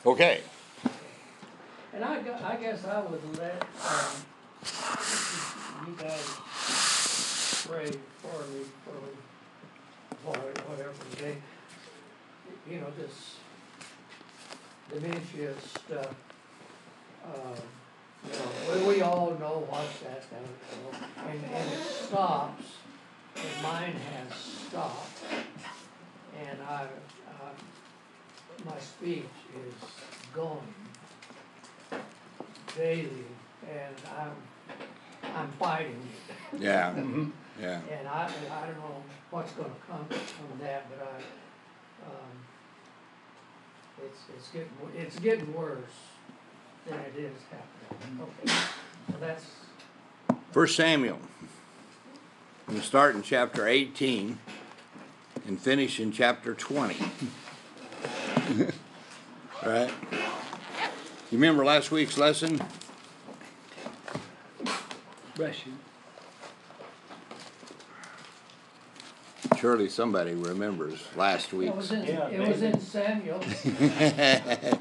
Okay. And I guess I would let you guys pray for me for whatever they, this dementia stuff. We all know what's that now, and it stops, and mine has stopped, and my speech is going daily, and I'm fighting it. Yeah. Yeah. And I don't know what's going to come from that, but it's getting worse than it is happening. Okay, so that's 1 Samuel. We'll start in chapter 18 and finish in chapter 20. Right? You remember last week's lesson? Bless you. Surely somebody remembers last week's. it was in Samuel. David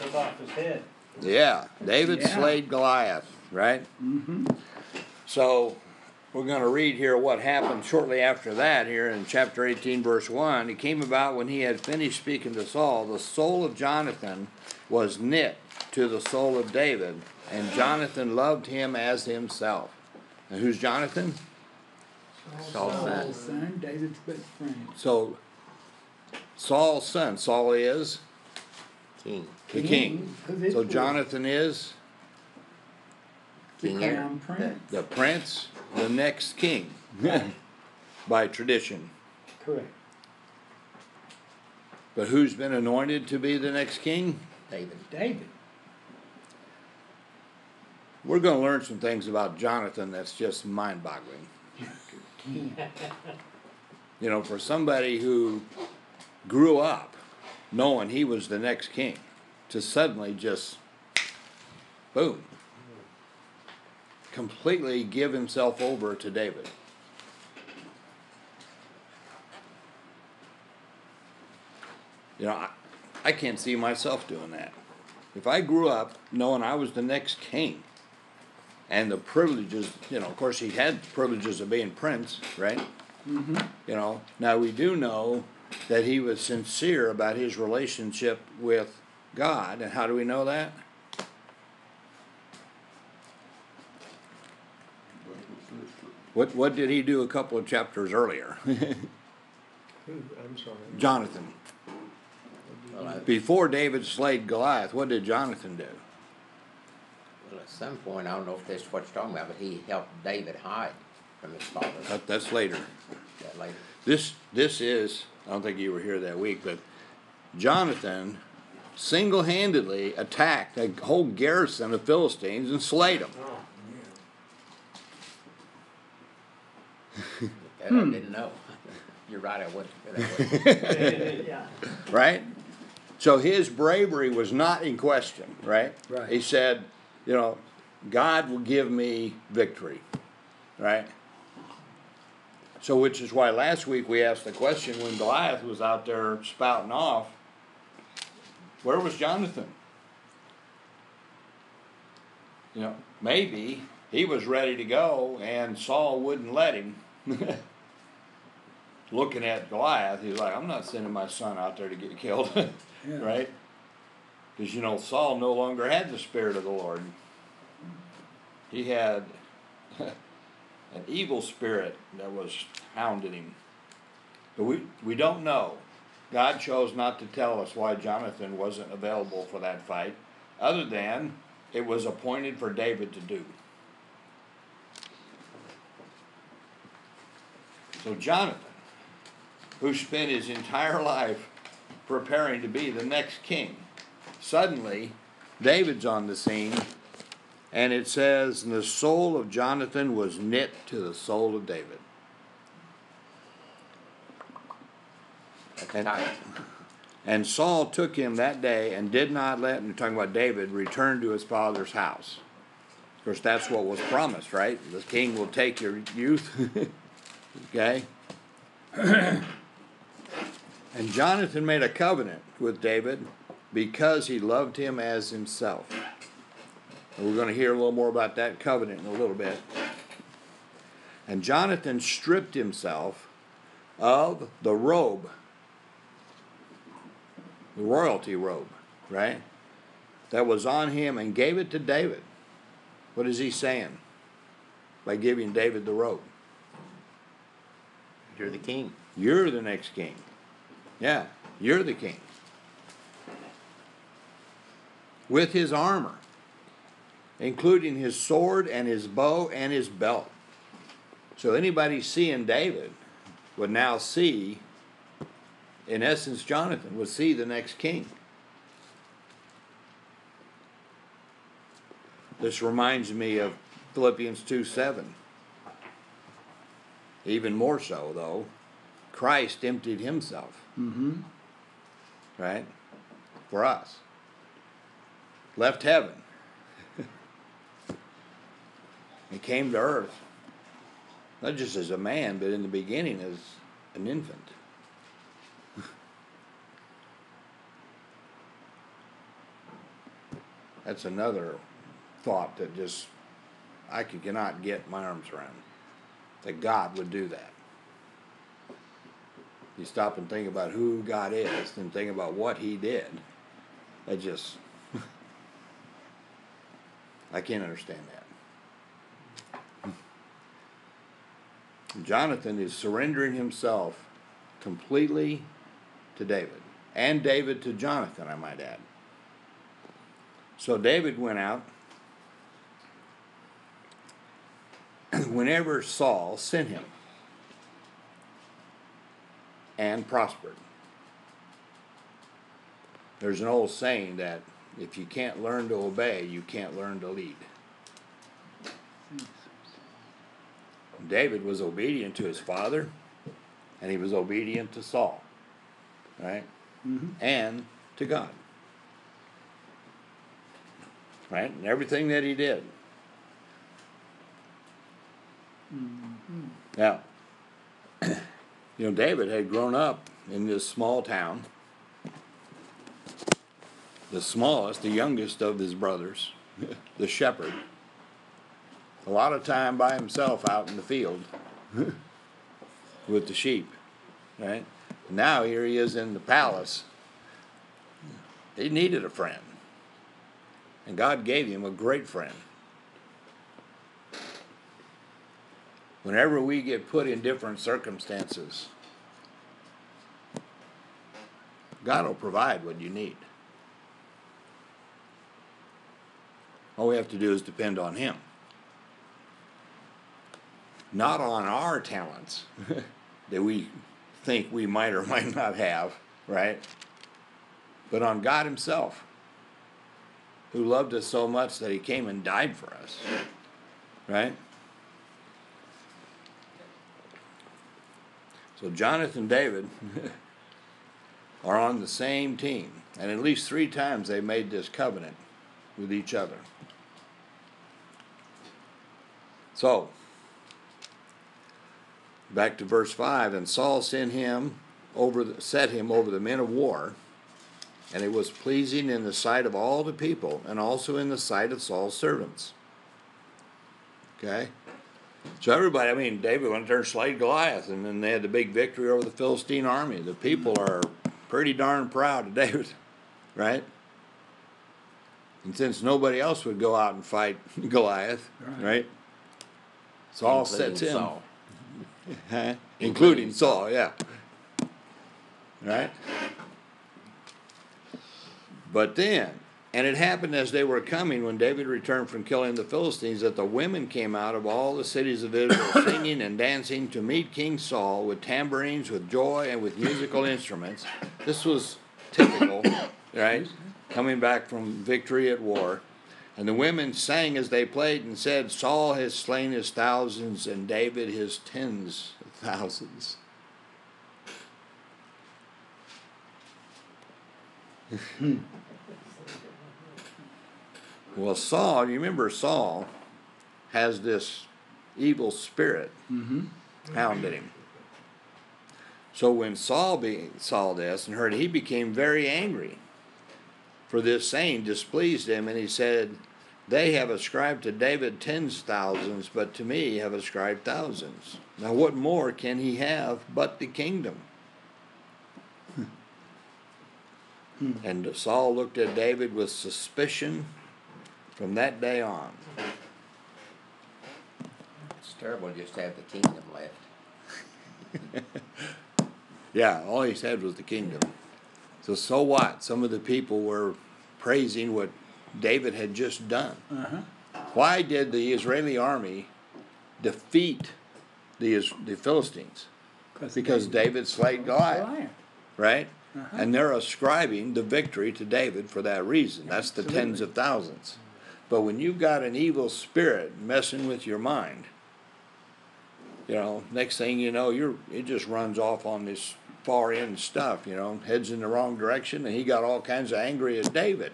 took off his head. Yeah, David slayed Goliath, right? Mm-hmm. So we're going to read here what happened shortly after that here in chapter 18, verse 1. It came about when he had finished speaking to Saul, the soul of Jonathan was knit to the soul of David, and Jonathan loved him as himself. And who's Jonathan? Saul's son, David's best friend. So Saul's son. Saul is? King. The king. So Jonathan is? The crown prince. The prince, the next king, by tradition. Correct. But who's been anointed to be the next king? David. We're going to learn some things about Jonathan that's just mind-boggling. For somebody who grew up knowing he was the next king, to suddenly just, boom, completely give himself over to David. I can't see myself doing that. If I grew up knowing I was the next king, and the privileges, of course he had the privileges of being prince, right? Mm-hmm. Now we do know that he was sincere about his relationship with God, and how do we know that? What did he do a couple of chapters earlier? I'm sorry. Jonathan. Before David slayed Goliath, what did Jonathan do? Well, at some point, I don't know if this is what you're talking about, but he helped David hide from his father. That's later. That later. This is, I don't think you were here that week, but Jonathan single-handedly attacked a whole garrison of Philistines and slayed them. That I didn't know. You're right, I wasn't. Yeah. Right? So his bravery was not in question, right? Right. He said, God will give me victory, right? So which is why last week we asked the question when Goliath was out there spouting off, where was Jonathan? Maybe he was ready to go and Saul wouldn't let him. Looking at Goliath, he's like, I'm not sending my son out there to get killed. Yeah. Right? Because, Saul no longer had the Spirit of the Lord. He had an evil spirit that was hounding him. But we don't know. God chose not to tell us why Jonathan wasn't available for that fight, other than it was appointed for David to do. So Jonathan, who spent his entire life preparing to be the next king, suddenly David's on the scene, and it says, and the soul of Jonathan was knit to the soul of David. And Saul took him that day and did not let him, talking about David, return to his father's house. Of course, that's what was promised, right? The king will take your youth. Okay? And Jonathan made a covenant with David because he loved him as himself. And we're going to hear a little more about that covenant in a little bit. And Jonathan stripped himself of the robe, the royalty robe, right, that was on him, and gave it to David. What is he saying by giving David the robe? You're the king. You're the next king. Yeah, you're the king. With his armor, including his sword and his bow and his belt. So anybody seeing David would now see, in essence, Jonathan would see the next king. This reminds me of Philippians 2:7. Even more so, though, Christ emptied himself, right, for us. Left heaven. He came to earth, not just as a man, but in the beginning as an infant. That's another thought that just I cannot get my arms around. That God would do that. You stop and think about who God is and think about what he did. I just, I can't understand that. Jonathan is surrendering himself completely to David. And David to Jonathan, I might add. So David went out whenever Saul sent him and prospered. There's an old saying that if you can't learn to obey, you can't learn to lead. David was obedient to his father, and he was obedient to Saul, right? And to God, right? And everything that he did. Now, David had grown up in this small town, the smallest, the youngest of his brothers, the shepherd. A lot of time by himself out in the field with the sheep, right? Now here he is in the palace. He needed a friend, and God gave him a great friend. Whenever we get put in different circumstances, God will provide what you need. All we have to do is depend on him. Not on our talents that we think we might or might not have, right? But on God himself, who loved us so much that he came and died for us, right? So Jonathan and David are on the same team. And at least 3 times they made this covenant with each other. So, back to verse 5. And Saul set him over the men of war. And it was pleasing in the sight of all the people, and also in the sight of Saul's servants. Okay? So everybody, David went there and slayed Goliath, and then they had the big victory over the Philistine army. The people are pretty darn proud of David, right? And since nobody else would go out and fight Goliath, right? Saul sets him. Saul. Including Saul, yeah. Right? But then, and it happened as they were coming, when David returned from killing the Philistines, that the women came out of all the cities of Israel singing and dancing to meet King Saul with tambourines, with joy, and with musical instruments. This was typical, right? Coming back from victory at war. And the women sang as they played and said, Saul has slain his thousands and David his tens of thousands. Well, Saul, you remember Saul has this evil spirit hounding him. So when Saul saw this and heard it, he became very angry. for this saying displeased him, and he said, they have ascribed to David tens of thousands, but to me have ascribed thousands. Now what more can he have but the kingdom? And Saul looked at David with suspicion from that day on. It's terrible just to have the kingdom left. Yeah, all he said was the kingdom. So what? Some of the people were praising what David had just done. Why did the Israeli army defeat the Philistines? Because David slayed Goliath. Right? And they're ascribing the victory to David for that reason. That's the tens of thousands. But when you've got an evil spirit messing with your mind, next thing you know, it just runs off on this far end stuff, heads in the wrong direction, and he got all kinds of angry at David.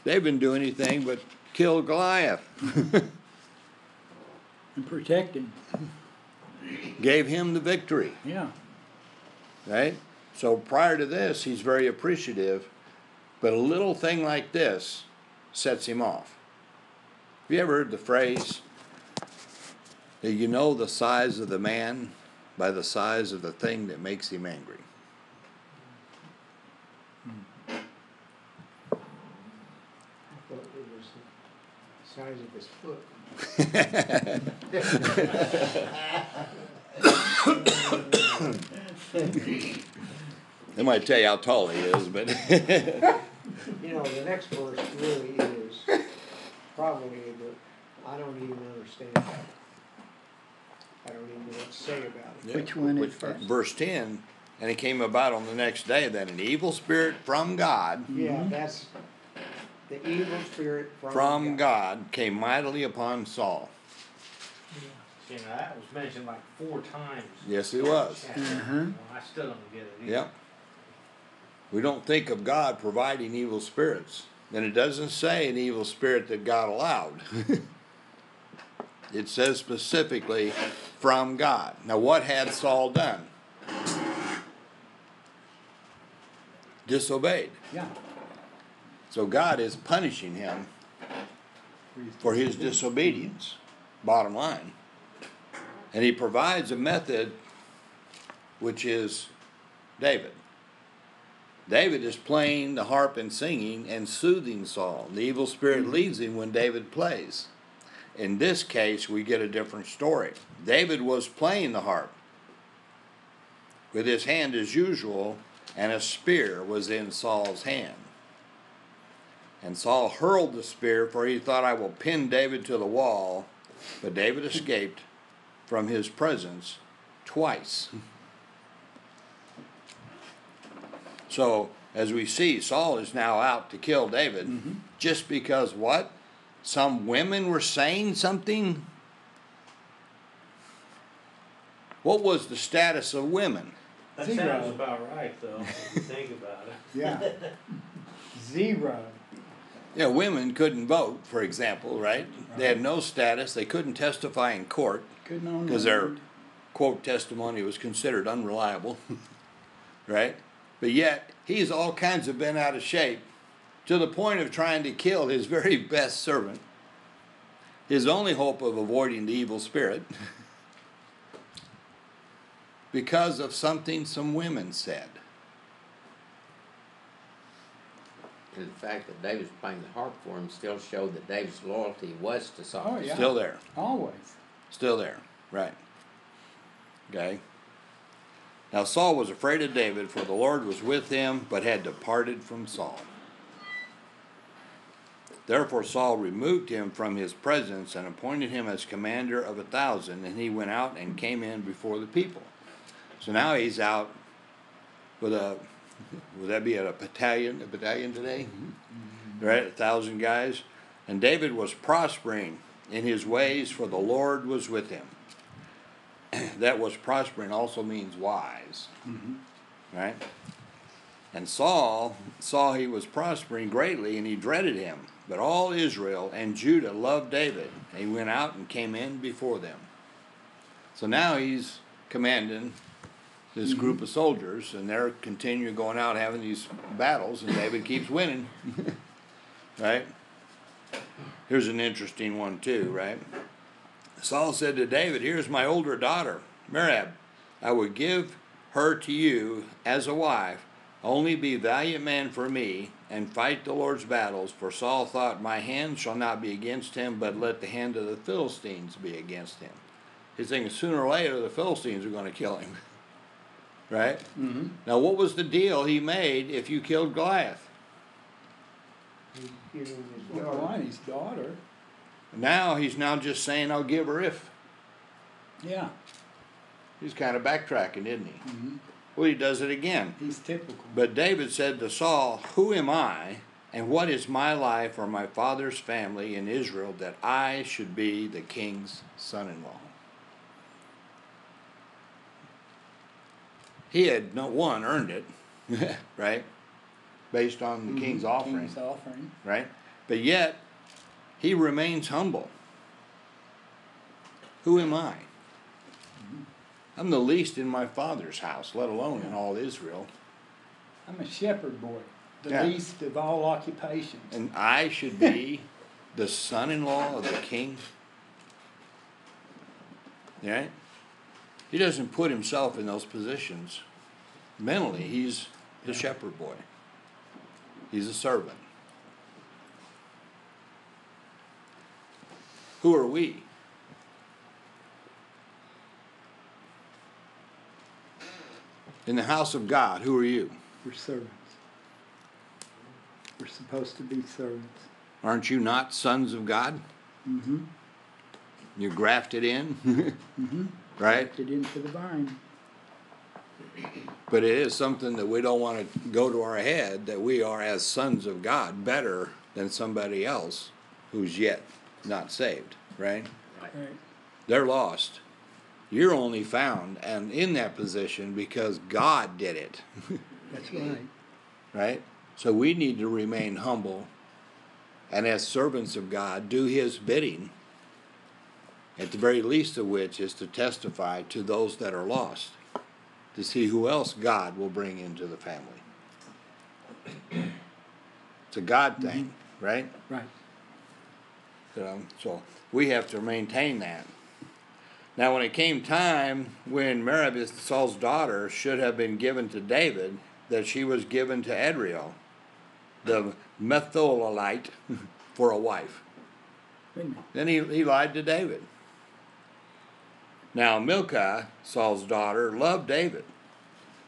They didn't do anything but kill Goliath. And protect him. Gave him the victory. Yeah. Right? So prior to this, he's very appreciative, but a little thing like this sets him off. Have you ever heard the phrase that you know the size of the man by the size of the thing that makes him angry? I thought it was the size of his foot. They might tell you how tall he is, but The next verse really is probably, but I don't even understand it. I don't even know what to say about it. Which one Which is that? verse 10, and it came about on the next day that an evil spirit from God, Yeah, that's the evil spirit from God came mightily upon Saul. See, now that was mentioned like 4 times. Yes, it was. I still don't get it either. Yep. We don't think of God providing evil spirits. And it doesn't say an evil spirit that God allowed. It says specifically from God. Now, what had Saul done? Disobeyed. Yeah. So God is punishing him for his disobedience, bottom line. And he provides a method, which is David. David is playing the harp and singing and soothing Saul. The evil spirit leaves him when David plays. In this case, we get a different story. David was playing the harp with his hand as usual, and a spear was in Saul's hand. And Saul hurled the spear, for he thought, I will pin David to the wall. But David escaped from his presence twice. So, as we see, Saul is now out to kill David just because what? Some women were saying something? What was the status of women? That Zero. sounds about right, though, if you think about it. Yeah. 0. Yeah, women couldn't vote, for example, right? They had no status. They couldn't testify in court Couldn't own because their land. quote testimony was considered unreliable, right? But yet, he's all kinds of bent out of shape to the point of trying to kill his very best servant, his only hope of avoiding the evil spirit, because of something some women said. And the fact that David's playing the harp for him still showed that David's loyalty was to Saul. Oh, yeah. Still there. Always. Still there, right. Okay. Now Saul was afraid of David, for the Lord was with him, but had departed from Saul. Therefore Saul removed him from his presence and appointed him as commander of 1,000, and he went out and came in before the people. So now he's out with would that be a battalion today? Right, 1,000 guys. And David was prospering in his ways, for the Lord was with him. That was prospering also means wise. Right? And Saul saw he was prospering greatly, and he dreaded him. But all Israel and Judah loved David, and he went out and came in before them. So now he's commanding this group of soldiers, and they're continuing going out having these battles, and David keeps winning. Right? Here's an interesting one too, right? Saul said to David, "Here's my older daughter, Merab. I will give her to you as a wife. Only be valiant man for me, and fight the Lord's battles." For Saul thought, "My hand shall not be against him, but let the hand of the Philistines be against him." He's thinking sooner or later the Philistines are going to kill him. Right? Mm-hmm. Now, what was the deal he made if you killed Goliath? He's giving his Well, daughter. his daughter. Now he's now just saying, "I'll give her if." Yeah. He's kind of backtracking, isn't he? Mm-hmm. Well, he does it again. He's typical. But David said to Saul, "Who am I, and what is my life or my father's family in Israel that I should be the king's son-in-law?" He had not one earned it, right? Based on the king's offering, King's offering. right? But yet he remains humble. Who am I? I'm the least in my father's house, let alone in all Israel. I'm a shepherd boy, the Yeah. least of all occupations. And I should be the son-in-law of the king. Right? He doesn't put himself in those positions. Mentally, he's the shepherd boy. He's a servant. Who are we? In the house of God, who are you? We're servants. We're supposed to be servants. Aren't you not sons of God? Mm-hmm. You're grafted in, Mm-hmm. right? Grafted into the vine. But it is something that we don't want to go to our head, that we are, as sons of God, better than somebody else who's yet not saved, right? Right. They're lost. You're only found and in that position because God did it, That's right. right? So we need to remain humble and, as servants of God, do His bidding, at the very least of which is to testify to those that are lost, to see who else God will bring into the family. It's a God thing, right? Right. So we have to maintain that. Now, when it came time when Merab, Saul's daughter, should have been given to David, that she was given to Adriel, the Metholalite, for a wife. Wait a minute. Then he lied to David. Now, Milcah, Saul's daughter, loved David.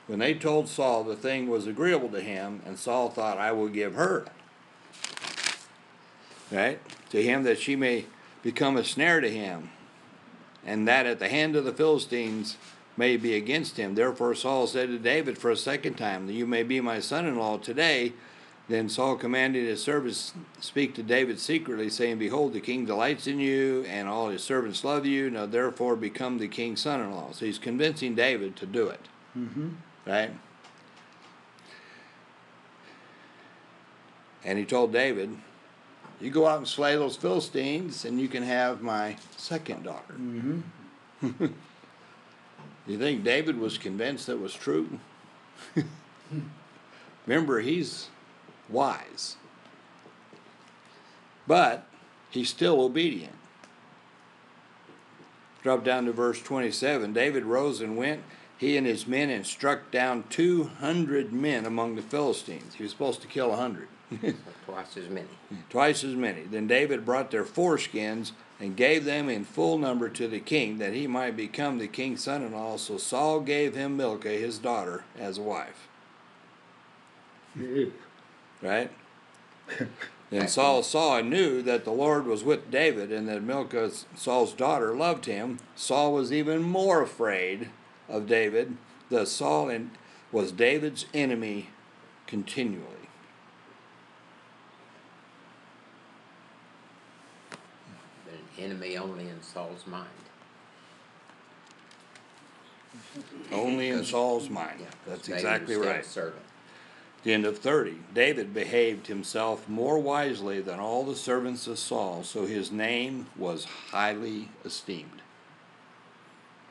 When they told Saul the thing was agreeable to him, and Saul thought, "I will give her," right, to him, that she may become a snare to him, and that at the hand of the Philistines may be against him. Therefore Saul said to David for a second time, "You may be my son-in-law today." Then Saul commanded his servants speak to David secretly, saying, "Behold, the king delights in you, and all his servants love you. Now therefore become the king's son-in-law." So he's convincing David to do it, Mm-hmm. right? And he told David, "You go out and slay those Philistines, and you can have my second daughter." Mm-hmm. You think David was convinced that was true? Remember, he's wise. But he's still obedient. Drop down to verse 27. David rose and went, he and his men, and struck down 200 men among the Philistines. He was supposed to kill 100. Twice as many. Twice as many. Then David brought their foreskins and gave them in full number to the king, that he might become the king's son-in-law. So Saul gave him Milcah, his daughter, as a wife. Right? Then Saul saw and knew that the Lord was with David, and that Milcah, Saul's daughter, loved him. Saul was even more afraid of David. Thus Saul was David's enemy continually. But an enemy only in Saul's mind. Only in Saul's mind. Yeah, That's David exactly was still a right. servant. The end of 30. David behaved himself more wisely than all the servants of Saul, so his name was highly esteemed.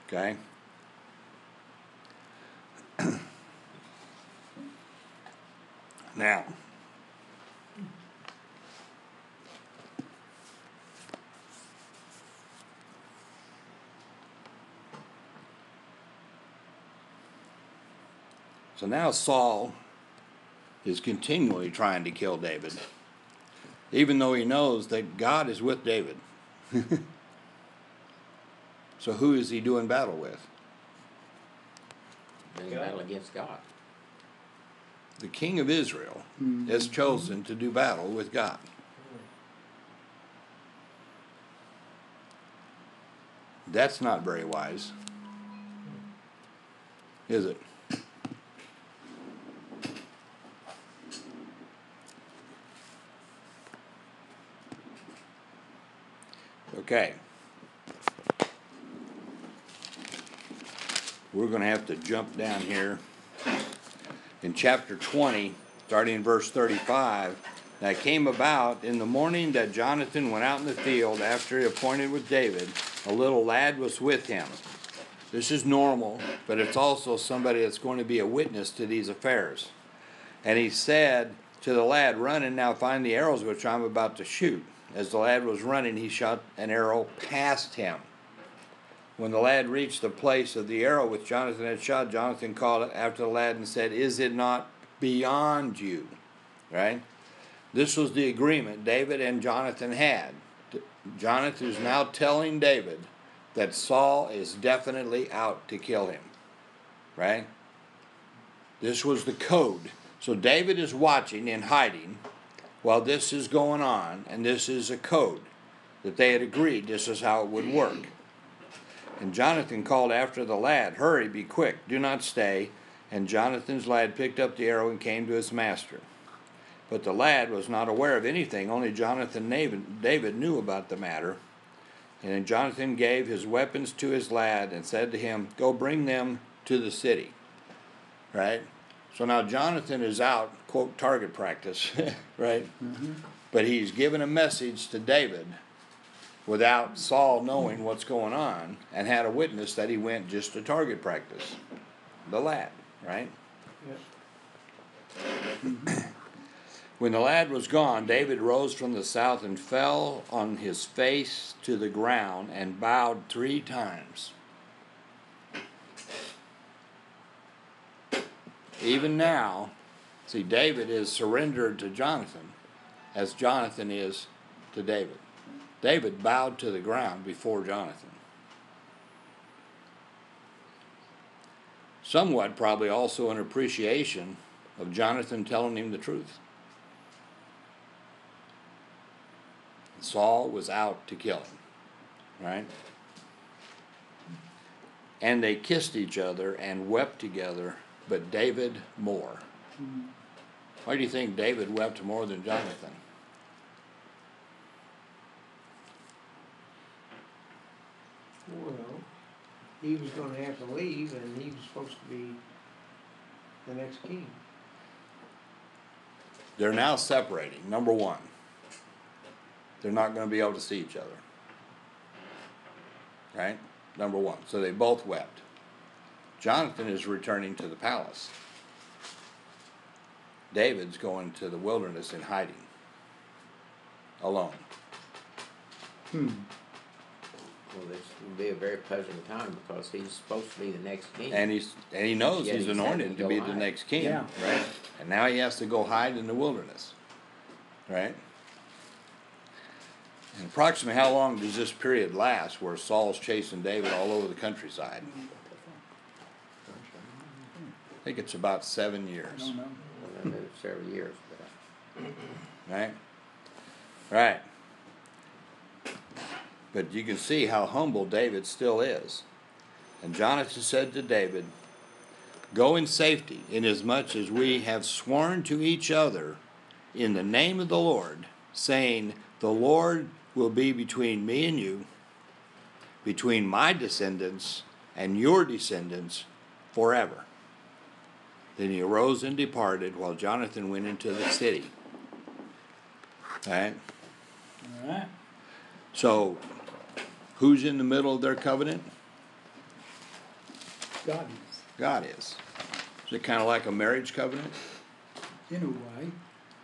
Okay? Now, so now Saul is continually trying to kill David, even though he knows that God is with David. So who is he doing battle with? Doing battle against God. The king of Israel is chosen to do battle with God. That's not very wise, is it? Okay. We're going to have to jump down here. In chapter 20, starting in verse 35, now it came about in the morning that Jonathan went out in the field after he appointed with David. A little lad was with him. This is normal, but it's also somebody that's going to be a witness to these affairs. And he said to the lad, "Run and now find the arrows which I'm about to shoot." As the lad was running, he shot an arrow past him. When the lad reached the place of the arrow which Jonathan had shot, Jonathan called after the lad and said, "Is it not beyond you?" Right? This was the agreement David and Jonathan had. Jonathan is now telling David that Saul is definitely out to kill him. Right? This was the code. So David is watching and hiding while this is going on, and this is a code that they had agreed this is how it would work. And Jonathan called after the lad, "Hurry, be quick, do not stay." And Jonathan's lad picked up the arrow and came to his master. But the lad was not aware of anything, only Jonathan and David knew about the matter. And then Jonathan gave his weapons to his lad and said to him, "Go bring them to the city." Right? So now Jonathan is out, quote, target practice, right? But he's given a message to David without Saul knowing what's going on, and had a witness that he went just to target practice. The lad, right? Yes. When the lad was gone, David rose from the south and fell on his face to the ground and bowed 3 times. Even now, see, David is surrendered to Jonathan as Jonathan is to David. David bowed to the ground before Jonathan. Somewhat probably also an appreciation of Jonathan telling him the truth. Saul was out to kill him, right? And they kissed each other and wept together, but David more. Why do you think David wept more than Jonathan? Well, he was gonna have to leave, and he was supposed to be the next king. They're now separating. Number one, they're not going to be able to see each other. Right? Number one. So they both wept. Jonathan is returning to the palace. David's going to the wilderness and hiding. Alone. Well, this will be a very puzzling time because he's supposed to be the next king. And he knows Yet he's he's anointed having to to be go the hide. next king. Yeah. Right? And now he has to go hide in the wilderness. Right? And approximately how long does this period last where Saul's chasing David all over the countryside? I think it's about 7 I years. don't know. Well, then it's several years, but Right? Right. But you can see how humble David still is. And Jonathan said to David, "Go in safety, inasmuch as we have sworn to each other in the name of the Lord, saying, the Lord will be between me and you, between my descendants and your descendants forever." Then he arose and departed while Jonathan went into the city. Right? All right. So, who's in the middle of their covenant? God. God is. Is it kind of like a marriage covenant? in a way.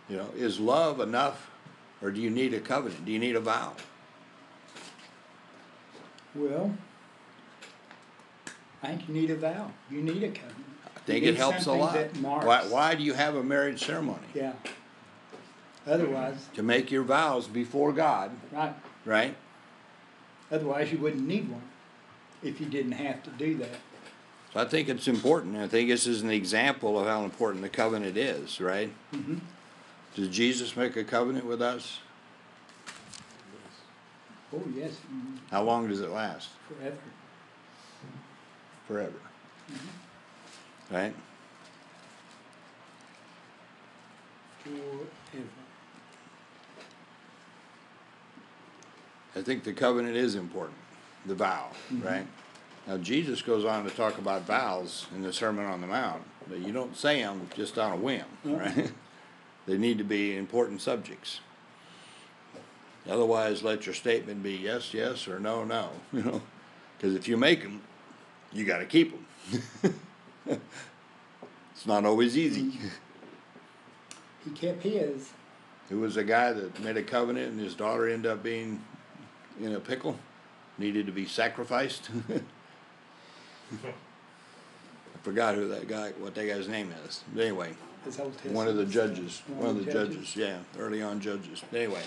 You know, is love enough, or do you need a covenant? Do you need a vow? Well, I think you need a vow. You need a covenant. I think You it need helps a something lot. that marks- Why do you have a marriage ceremony? Yeah. Otherwise, To make your vows before God, right. right? Otherwise, you wouldn't need one if you didn't have to do that. So I think it's important. I think this is an example of how important the covenant is, right? Mm-hmm. Does Jesus make a covenant with us? Oh, yes, How long does it last? forever. Forever. Right? Forever. I think the covenant is important, the vow, right? Now, Jesus goes on to talk about vows in the Sermon on the Mount, but you don't say them just on a whim, right? They need to be important subjects. Otherwise, let your statement be yes, yes, or no, no, you know? Because if you make them, you got to keep them. It's not always easy. He kept his. Who was a guy that made a covenant and his daughter ended up being in a pickle, needed to be sacrificed? I forgot what that guy's name is. But anyway, His Old Testament one of the stuff. judges, one of the judges, yeah, early on judges. Anyway,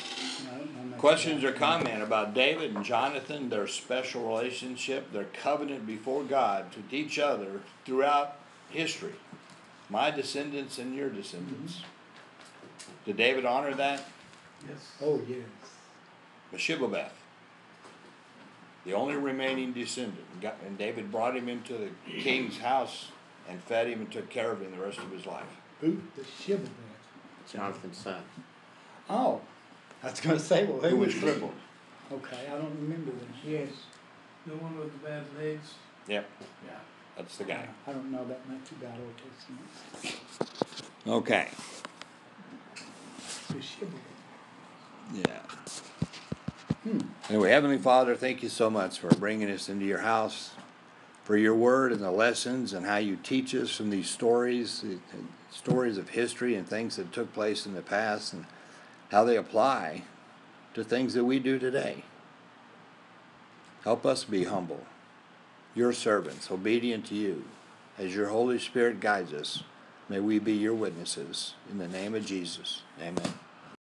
No, I'm not- questions or comment about David and Jonathan, their special relationship, their covenant before God to each other throughout history. My descendants and your descendants. Did David honor that? Yes. Oh, yes. Meshibabeth, the only remaining descendant. And David brought him into the king's house and fed him and took care of him the rest of his life. Who? The Shibboleth. Jonathan's son. Oh, I was going to say, well, Who was he? crippled. Okay, I don't remember that. Yes, The one with the bad legs? Yep, Yeah. that's the guy. I don't know that much about Old Testament. Okay. The Shibboleth. Yeah. Anyway, Heavenly Father, thank you so much for bringing us into your house, for your word and the lessons and how you teach us from these stories of history and things that took place in the past and how they apply to things that we do today. Help us be humble, your servants, obedient to you. As your Holy Spirit guides us, may we be your witnesses. In the name of Jesus, amen.